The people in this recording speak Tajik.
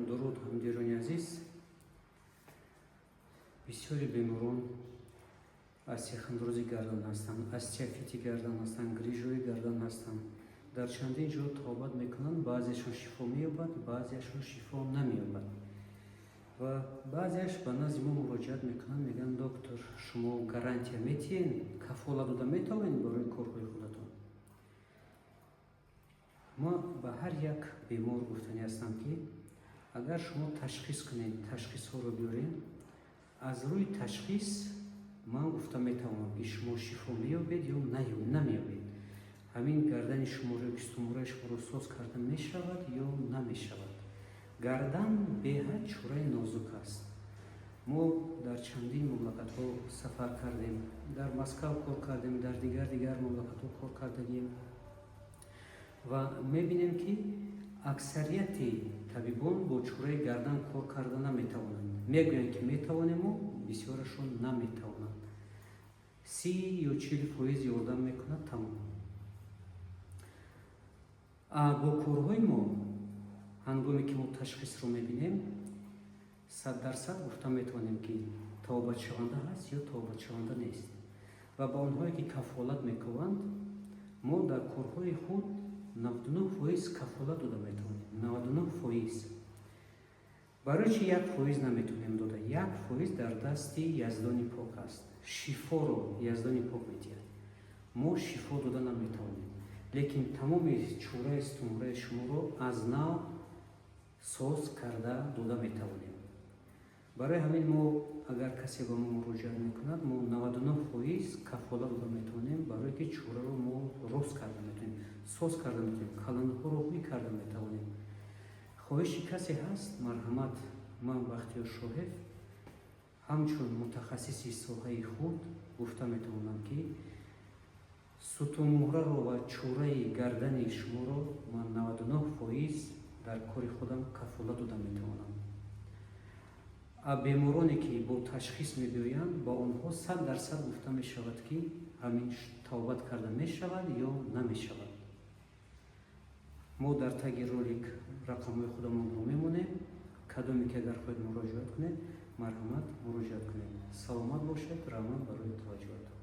Дуруд, ҳамдирони азиз. Бисёри беморон аз сехандрӯзи гардан ҳастанд, остеофити гардан ҳастанд, грижои гардан ҳастанд. Дар чандин ҷо тобат мекунанд, баъзеашон шифо меёбад, баъзеашон шифо намеёбад. Ва баъзеаш ба назди мо муроҷиат мекунанд, мегӯянд доктор, шумо гарантия метиҳед, кафола дода метавонед барои корҳои худатон? мо ба ҳар як бемор гуфтанӣ ҳастам ки агар шумо ташхис кунед, ташхисҳоро биёред, аз рӯи ташхис ман гуфта метавонам ки шумо шифо меёбед ё намеёбед. Ҳамин гардани шуморо ё кистумораи шуморо соз карда мешавад ё намешавад. Гардан беҳад чораи нозук аст. Мо дар чандин мамлакатҳо сафар кардем, дар Москав кор кардем, дар дигар мамлакатҳо кор кардагим ва мебинем ки аксарияти табибон бо чораи гардан кор карда наметавонанд. Мегӯянд ки метавонему, бисёрашон наметавонанд. 30 ё 40% ёрдам мекунад, тамом. Бо корҳои мо ҳангоме ки мо ташхисро мебинем, 100% гуфта метавонем ки тобатшаванда ҳаст ё тобатшаванда нест. Ва ба онҳое ки кафолат мекунанд, мо дар корҳои худ 99% кафолат дода метавонем. 99%. Барои чи 1% наметавонем дода? 1% дар дасти Яздони пок аст. Шифоро Яздони пок медиҳад. Мо шифо дода наметавонем. Лекин тамоми чораи истумораи шуморо аз нав соз карда дода метавонем. Барои ҳамин мо агар касе ба мо муроҷиат мекунад, мо 99% кафола дода метавонем, барое ки чораро мо рост карда метавонем, соз карда метавонем, калонҳоро ҳӯй карда метавонем. хоҳиши касе ҳаст, марҳамат, ман Бахтиёр Шоҳев ҳамчун мутахассиси соҳаи худ гуфта метавонам ки сутумораро ва чораи гардани шуморо ман 99% дар кори худам кафола дода метавонам. Бемороне ки бо ташхис мебиёянд, ба онҳо 100% гуфта мешавад ки ҳамин тавбат карда мешавад ё намешавад. мо дар таги ролик рақамҳои худамонро мемонем. Кадоме ки агар хоҳед муроҷиат кунед, марҳамат, муроҷиат кунед. Саломат бошед. Равнақ барои таваҷҷӯҳатон.